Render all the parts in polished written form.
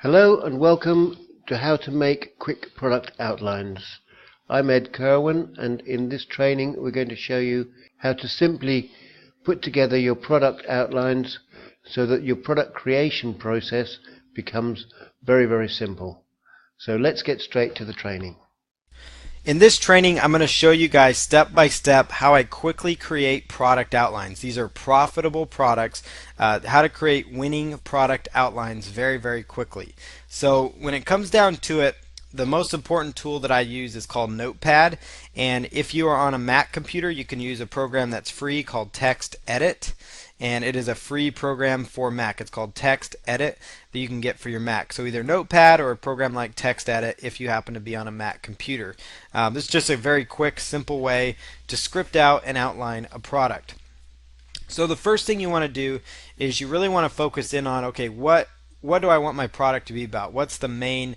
Hello and welcome to How to Make Quick Product Outlines. I'm Ed Kerwin, and in this training we're going to show you how to simply put together your product outlines so that your product creation process becomes very simple. So let's get straight to the training. In this training, I'm going to show you guys step by step how I quickly create product outlines. These are profitable products, how to create winning product outlines very quickly. So when it comes down to it, the most important tool that I use is called Notepad, and if you are on a Mac computer, you can use a program that's free called Text Edit, and it is a free program for Mac. It's called Text Edit that you can get for your Mac. So either Notepad or a program like Text Edit if you happen to be on a Mac computer. This is just a very quick, simple way to script out and outline a product. So the first thing you want to do is you really want to focus in on, okay, what do I want my product to be about? What's the main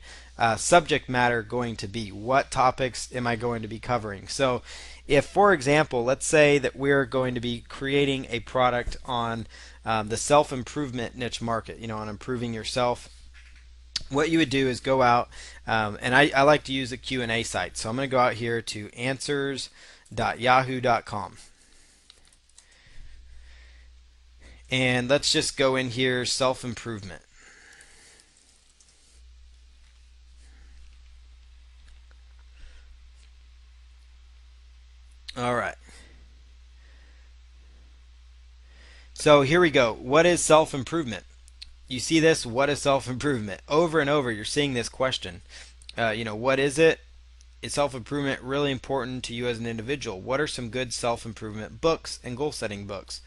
subject matter going to be? What topics am I going to be covering? So if, for example, let's say that we're going to be creating a product on the self-improvement niche market, on improving yourself, what you would do is go out, and I like to use a Q&A site. So I'm going to go out here to answers.yahoo.com. And let's just go in here, self-improvement. Alright. So here we go. What is self-improvement? You see this? What is self-improvement? Over and over you're seeing this question. What is it? Is self-improvement really important to you as an individual? What are some good self-improvement books and goal-setting books?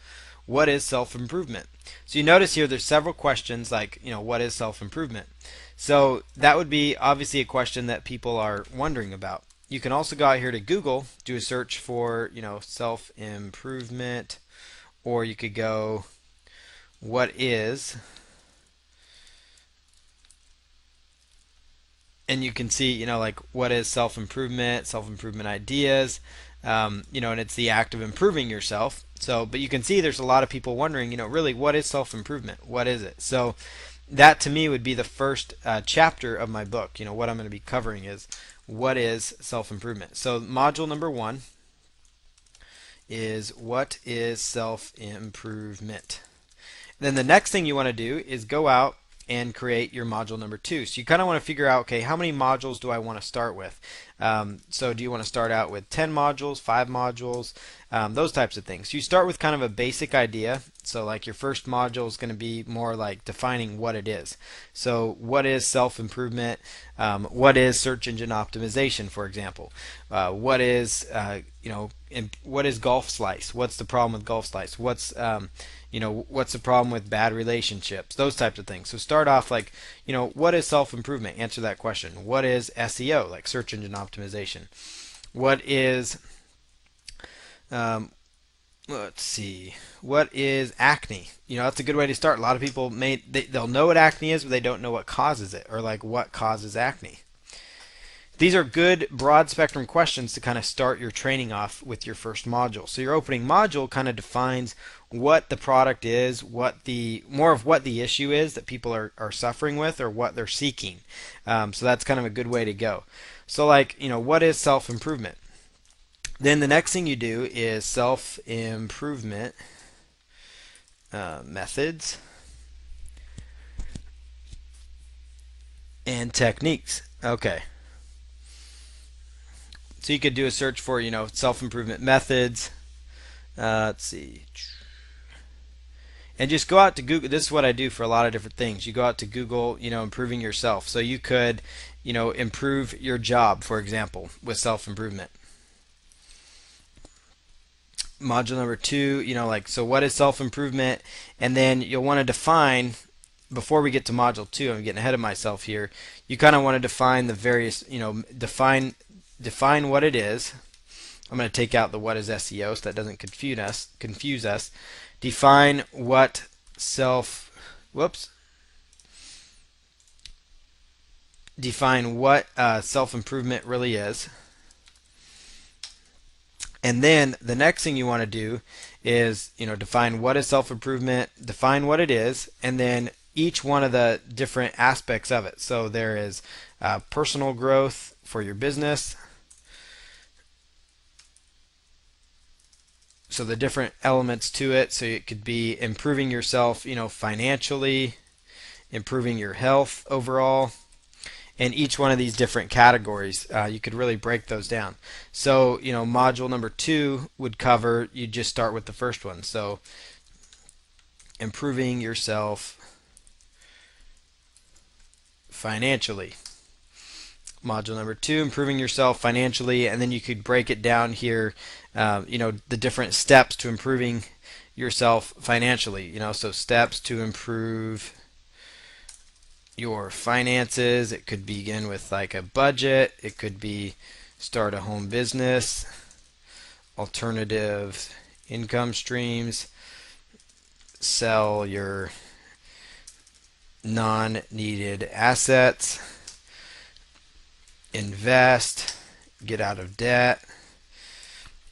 What is self-improvement? So you notice here there's several questions like, what is self-improvement? So that would be obviously a question that people are wondering about. You can also go out here to Google, do a search for, self-improvement, or you could go, what is, and you can see, what is self-improvement ideas, and it's the act of improving yourself. So, but you can see there's a lot of people wondering, really, what is self-improvement? What is it? So that to me would be the first chapter of my book. What I'm going to be covering is what is self-improvement. So module number 1 is what is self-improvement. Then the next thing you want to do is go out and create your module number 2. So you kind of want to figure out, okay, how many modules do I want to start with? So do you want to start out with 10 modules, 5 modules, those types of things. So you start with kind of a basic idea. So like your first module is going to be more like defining what it is. So what is self-improvement? What is search engine optimization, for example? What is what is golf slice? What's the problem with golf slice? What's what's the problem with bad relationships? Those types of things. So start off like, what is self-improvement? Answer that question. What is SEO, like search engine optimization? What is, let's see, what is acne? That's a good way to start. A lot of people they'll know what acne is, but they don't know what causes it, or like what causes acne. These are good broad spectrum questions to kind of start your training off with your first module. So your opening module kind of defines what the product is, more of what the issue is that people are suffering with, or what they're seeking. So that's kind of a good way to go. So like, what is self-improvement? Then the next thing you do is self-improvement methods and techniques. Okay. So you could do a search for, self-improvement methods. Let's see. And just go out to Google. This is what I do for a lot of different things. You go out to Google, improving yourself. So you could, improve your job, for example, with self-improvement. Module number 2, so what is self-improvement? And then you'll want to define, before we get to module 2, I'm getting ahead of myself here, you kind of want to define the various, define what it is. I'm going to take out the what is SEO so that doesn't confuse us. Define what self-improvement really is. And then the next thing you want to do is, define what is self-improvement, define what it is, and then each one of the different aspects of it. So there is personal growth for your business. So the different elements to it. So it could be improving yourself, financially, improving your health overall. And each one of these different categories, you could really break those down. So, module number 2 would cover, you just start with the first one. So improving yourself financially. Module number 2, improving yourself financially, and then you could break it down here, the different steps to improving yourself financially. So steps to improve your finances. It could begin with like a budget. It could be start a home business, alternative income streams, sell your non-needed assets, invest, get out of debt.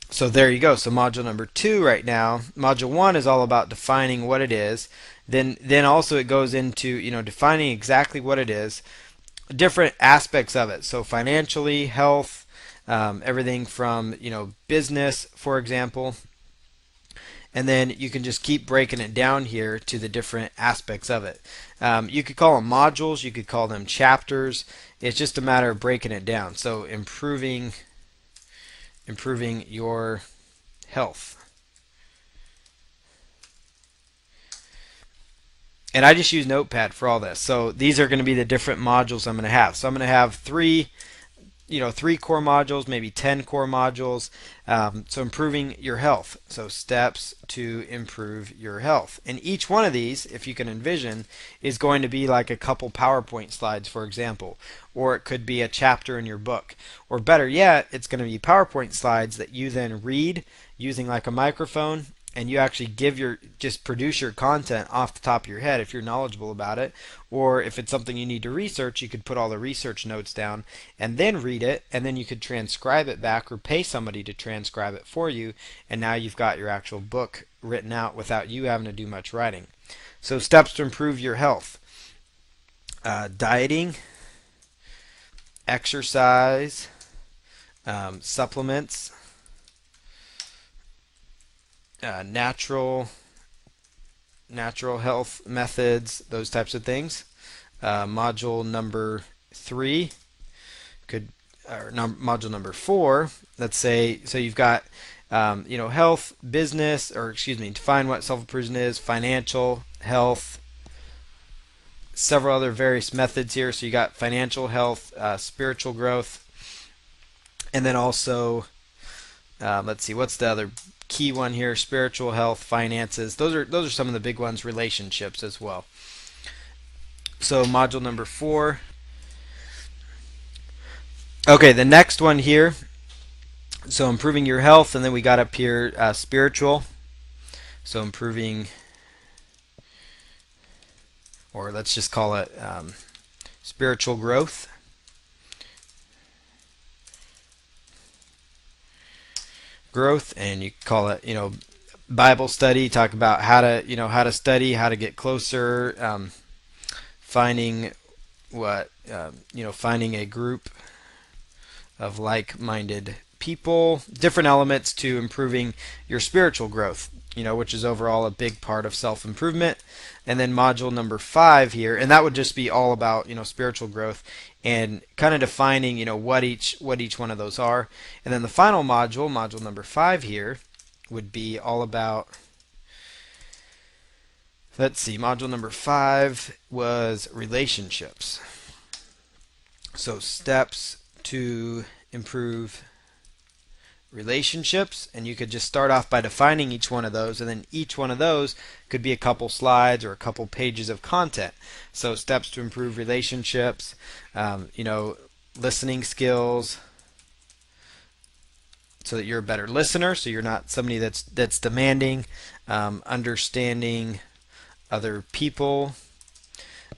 So there you go. So module number 2 right now. Module 1 is all about defining what it is. Then also it goes into defining exactly what it is, different aspects of it. So financially, health, everything from business, for example. And then you can just keep breaking it down here to the different aspects of it. You could call them modules, you could call them chapters. It's just a matter of breaking it down. So improving your health. And I just use Notepad for all this. So these are going to be the different modules I'm going to have. So I'm going to have 3 core modules, maybe 10 core modules. So improving your health. So steps to improve your health. And each one of these, if you can envision, is going to be like a couple PowerPoint slides, for example. Or it could be a chapter in your book. Or better yet, it's going to be PowerPoint slides that you then read using like a microphone, and you actually just produce your content off the top of your head if you're knowledgeable about it. Or if it's something you need to research, you could put all the research notes down and then read it, and then you could transcribe it back or pay somebody to transcribe it for you, and now you've got your actual book written out without you having to do much writing. So steps to improve your health. Dieting, exercise, supplements, natural health methods, those types of things. Module number 3 module number 4. Let's say so you've got health, business, or define what self-improvement is, financial, health, several other various methods here. So you got financial, health, spiritual growth, and then also let's see, what's the other key one here? Spiritual, health, finances. Those are some of the big ones. Relationships as well. So module number 4. Okay, the next one here. So improving your health, and then we got up here spiritual. So improving, or let's just call it spiritual growth. And you call it Bible study. Talk about how to study, how to get closer, finding finding a group of like-minded people, different elements to improving your spiritual growth, which is overall a big part of self-improvement. And then module number 5 here, and that would just be all about spiritual growth and kind of defining what each one of those are. And then the final module number 5 here, would be all about, let's see, module number 5 was relationships. So steps to improve relationships, and you could just start off by defining each one of those, and then each one of those could be a couple slides or a couple pages of content. So steps to improve relationships, listening skills, so that you're a better listener, so you're not somebody that's demanding, understanding other people,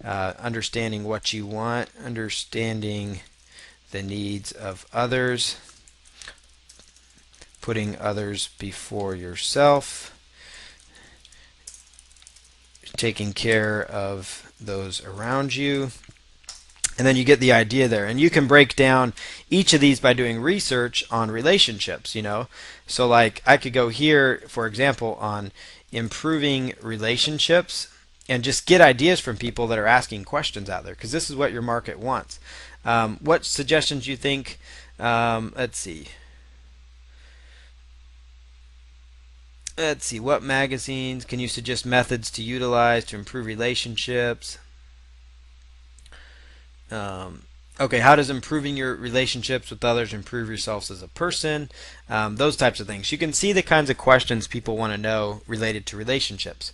understanding what you want, understanding the needs of others, putting others before yourself, taking care of those around you. And then you get the idea there. And you can break down each of these by doing research on relationships, So like I could go here, for example, on improving relationships and just get ideas from people that are asking questions out there, because this is what your market wants. What suggestions do you think? Let's see. What magazines can you suggest methods to utilize to improve relationships? Okay, how does improving your relationships with others improve yourselves as a person? Those types of things. You can see the kinds of questions people want to know related to relationships.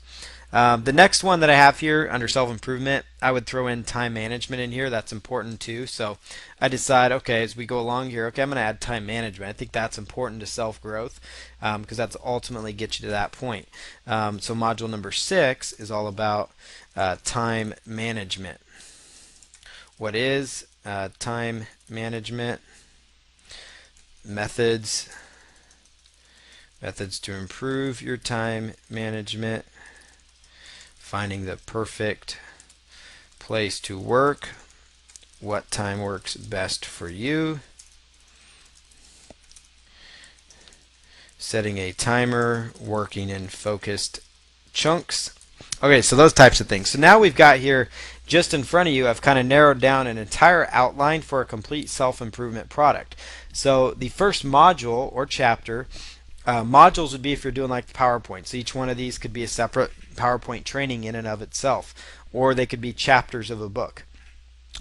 The next one that I have here under self-improvement, I would throw in time management in here. That's important too. So I decide, okay, as we go along here, okay, I'm going to add time management. I think that's important to self-growth because that's ultimately gets you to that point. So module number 6 is all about time management. What is time management? Methods to improve your time management. Finding the perfect place to work. What time works best for you. Setting a timer. Working in focused chunks. Okay, so those types of things. So now we've got here, just in front of you, I've kind of narrowed down an entire outline for a complete self-improvement product. So the first module or chapter, modules would be if you're doing like PowerPoint. So each one of these could be a separate PowerPoint training in and of itself, or they could be chapters of a book.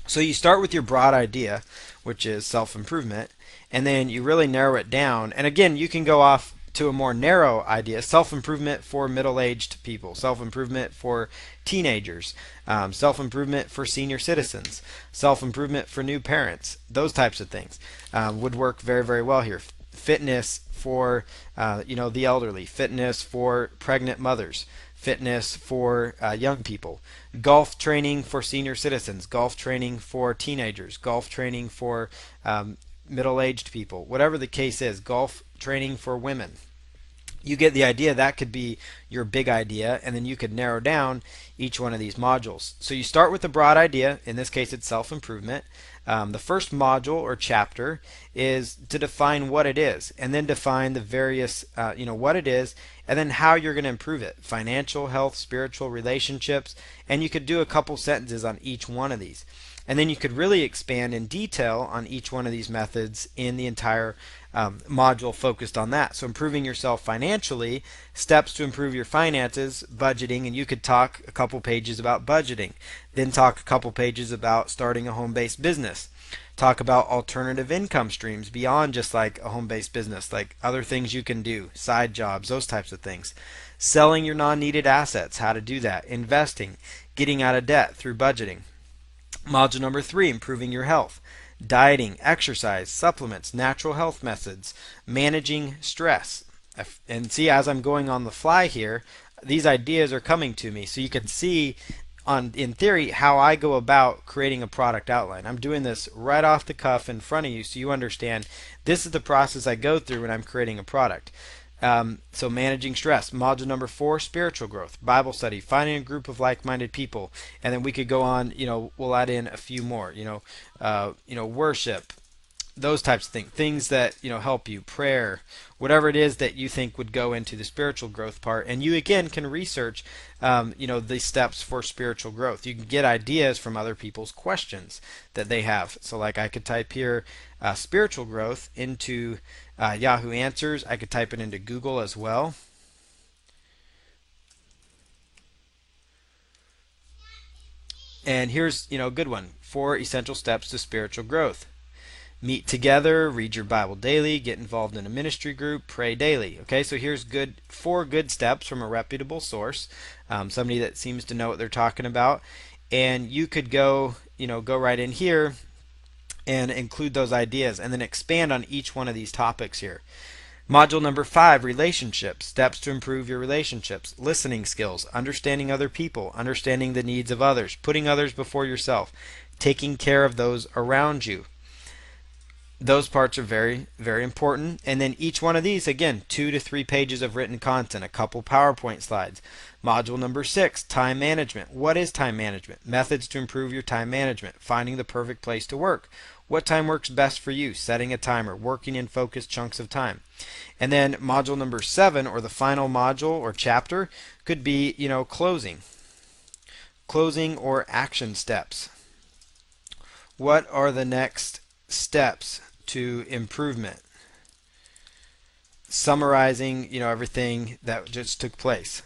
So you start with your broad idea, which is self-improvement, and then you really narrow it down. And again, you can go off to a more narrow idea: self-improvement for middle-aged people, self-improvement for teenagers, self-improvement for senior citizens, self-improvement for new parents. Those types of things would work very, very well here. Fitness for the elderly, fitness for pregnant mothers, fitness for young people, golf training for senior citizens, golf training for teenagers, golf training for middle-aged people, whatever the case is, golf training for women. You get the idea. That could be your big idea, and then you could narrow down each one of these modules. So you start with the broad idea. In this case, it's self-improvement. The first module or chapter is to define what it is, and then define the various, what it is, and then how you're going to improve it: financial, health, spiritual, relationships. And you could do a couple sentences on each one of these. And then you could really expand in detail on each one of these methods in the entire module focused on that. So improving yourself financially, steps to improve your finances, budgeting, and you could talk a couple pages about budgeting. Then talk a couple pages about starting a home-based business. Talk about alternative income streams beyond just like a home-based business, like other things you can do, side jobs, those types of things. Selling your non-needed assets, how to do that. Investing, getting out of debt through budgeting. Module number 3, improving your health. Dieting, exercise, supplements, natural health methods, managing stress. And see, as I'm going on the fly here, these ideas are coming to me. So you can see in theory how I go about creating a product outline. I'm doing this right off the cuff in front of you so you understand this is the process I go through when I'm creating a product. So managing stress. Module number 4, spiritual growth, Bible study, finding a group of like-minded people, and then we could go on. We'll add in a few more. Worship, those types of things that help you, prayer, whatever it is that you think would go into the spiritual growth part. And you again can research, the steps for spiritual growth. You can get ideas from other people's questions that they have. So like I could type here spiritual growth into Yahoo Answers. I could type it into Google as well. And here's a good one: 4 essential steps to spiritual growth. Meet together, read your Bible daily, get involved in a ministry group, pray daily. Okay, so here's 4 good steps from a reputable source, somebody that seems to know what they're talking about. And you could go right in here and include those ideas and then expand on each one of these topics here. Module number 5, relationships, steps to improve your relationships, listening skills, understanding other people, understanding the needs of others, putting others before yourself, taking care of those around you. Those parts are very, very important. And then each one of these, again, 2 to 3 pages of written content, a couple PowerPoint slides. Module number 6, time management. What is time management? Methods to improve your time management. Finding the perfect place to work. What time works best for you? Setting a timer. Working in focused chunks of time. And then module number 7, or the final module or chapter, could be, closing. Closing or action steps. What are the next steps to improvement? Summarizing, everything that just took place.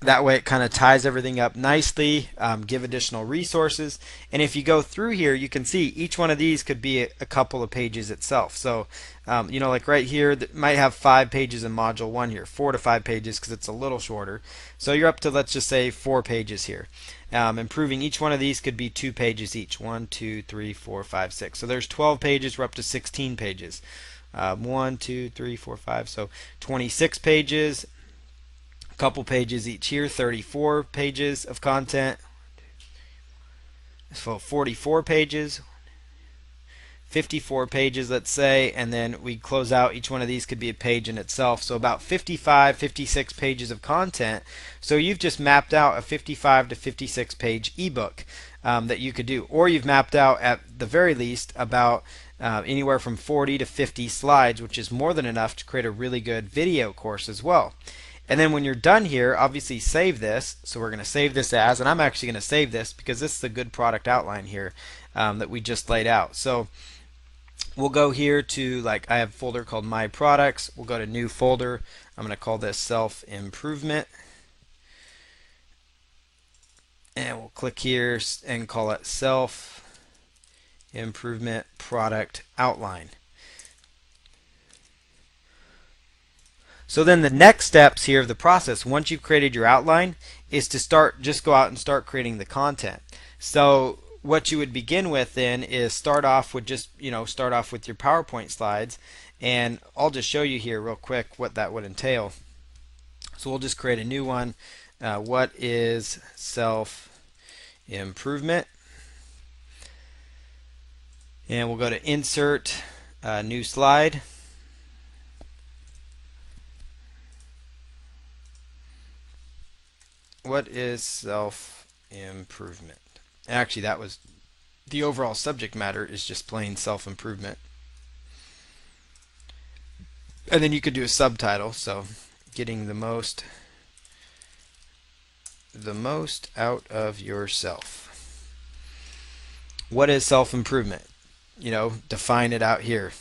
That way it kind of ties everything up nicely, give additional resources. And if you go through here, you can see each one of these could be a couple of pages itself. So, like right here, that might have 5 pages in module 1 here, 4 to 5 pages because it's a little shorter. So you're up to, let's just say, 4 pages here. Improving each one of these could be 2 pages each. 1, 2, 3, 4, 5, 6. So there's 12 pages, we're up to 16 pages. 1, 2, 3, 4, 5. So 26 pages. Couple pages each here, 34 pages of content, so 44 pages, 54 pages, let's say, and then we close out. Each one of these could be a page in itself, so about 55, 56 pages of content. So you've just mapped out a 55 to 56 page ebook that you could do, or you've mapped out at the very least about anywhere from 40 to 50 slides, which is more than enough to create a really good video course as well. And then when you're done here, obviously save this. So we're going to save this as, and I'm actually going to save this because this is a good product outline here that we just laid out. So we'll go here to, like, I have a folder called My Products. We'll go to New Folder. I'm going to call this Self Improvement. And we'll click here and call it Self Improvement Product Outline. So then the next steps here of the process, once you've created your outline, is to just go out and start creating the content. So what you would begin with then is start off with your PowerPoint slides, and I'll just show you here real quick what that would entail. So we'll just create a new one. What is self-improvement? And we'll go to Insert, New Slide. What is self-improvement? Actually, that was the overall subject matter is just plain self-improvement. And then you could do a subtitle, so getting the most out of yourself. What is self-improvement? Define it out here.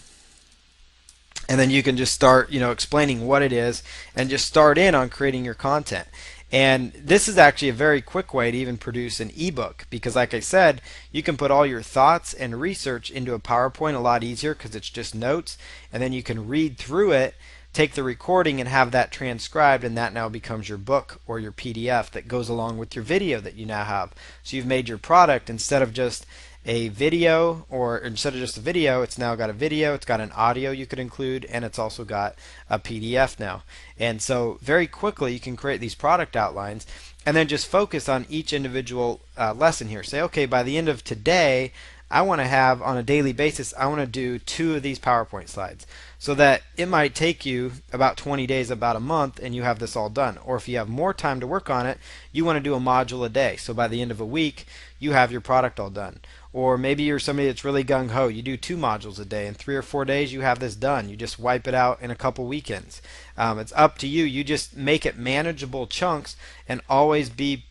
And then you can just start, explaining what it is and just start in on creating your content. And this is actually a very quick way to even produce an ebook because, like I said, you can put all your thoughts and research into a PowerPoint a lot easier because it's just notes, and then you can read through it, take the recording, and have that transcribed, and that now becomes your book or your PDF that goes along with your video that you now have. So you've made your product instead of just a video, or instead of just a video, it's now got a video, it's got an audio you could include, and it's also got a PDF now. And so very quickly you can create these product outlines and then just focus on each individual lesson here. Say, okay, by the end of today, I want to have, on a daily basis, I want to do 2 of these PowerPoint slides, so that it might take you about 20 days, about a month, and you have this all done. Or if you have more time to work on it, you want to do a module a day, so by the end of a week you have your product all done. Or maybe you're somebody that's really gung-ho, you do 2 modules a day, in 3 or 4 days you have this done. You just wipe it out in a couple weekends. It's up to you. You just make it manageable chunks and always be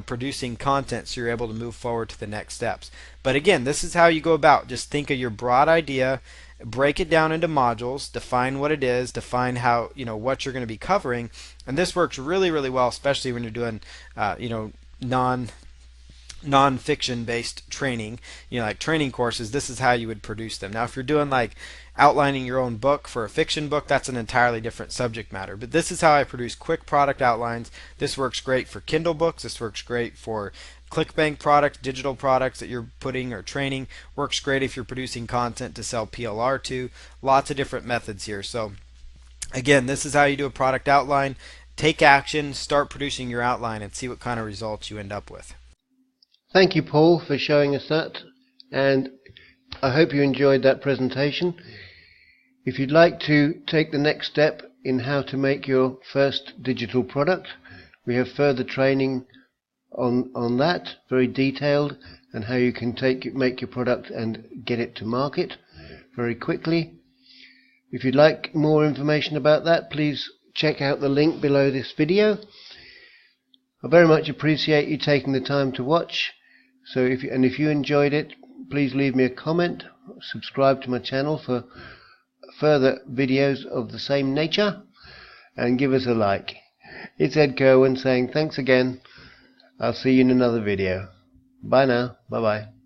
producing content so you're able to move forward to the next steps. But again, this is how you go about. Just think of your broad idea, break it down into modules, define what it is, define how, what you're going to be covering, and this works really, really well, especially when you're doing, non-fiction based training, like training courses. This is how you would produce them. Now if you're doing like outlining your own book for a fiction book, that's an entirely different subject matter, but this is how I produce quick product outlines. This works great for Kindle books, this works great for ClickBank products, digital products that you're putting or training, works great if you're producing content to sell PLR to. Lots of different methods here. So again, this is how you do a product outline. Take action, start producing your outline, and see what kind of results you end up with. Thank you, Paul, for showing us that. And I hope you enjoyed that presentation. If you'd like to take the next step in how to make your first digital product, we have further training on that, very detailed, and how you can make your product and get it to market very quickly. If you'd like more information about that, please check out the link below this video. I very much appreciate you taking the time to watch. So if you enjoyed it, please leave me a comment, subscribe to my channel for further videos of the same nature, and give us a like. It's Ed Kerwin saying thanks again. I'll see you in another video. Bye now. Bye bye.